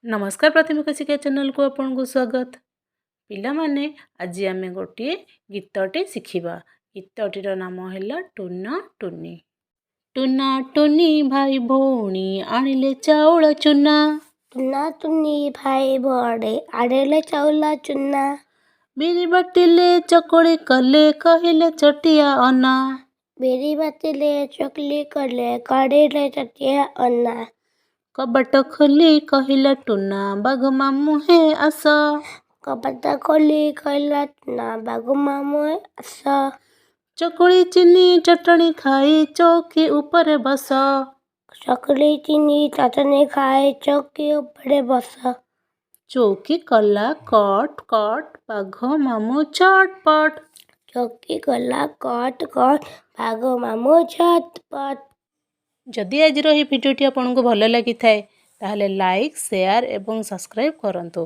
नमस्कार प्राथमिक शिक्षा चैनल को आपन को स्वागत। पिला माने आज आमे गोटे गीतटे शिखिबा। गीतटीर नाम हैला टुना टुनी। टुना टुनी भाई भौणी आनिले चाउल चुना। टुना टुनी भाई भौणी आनिले चाउल चुना। बिरी बाटिले चकुली कले कहिले चटिया अना। बिरी बाटिले चकुली कले कहिले चटिया अना। कबाट खोली कहिला टुना बाघ मामू हे आस। कबाट खोली कहिला टुना बाघ मामू हे आस। चकुली चीनी चटनी खाई चौकी ऊपर बस। चकुली चीनी चटनी खाई चौकी ऊपर बस। चौकी कला कट कट बाघ मामू चटपट। चौकी कला कट कट बाघ मामू चटपट। जदि आज भिडियोटी आपको भल लगी थाए ताहले लाइक शेयर एवं सब्सक्राइब करंतु।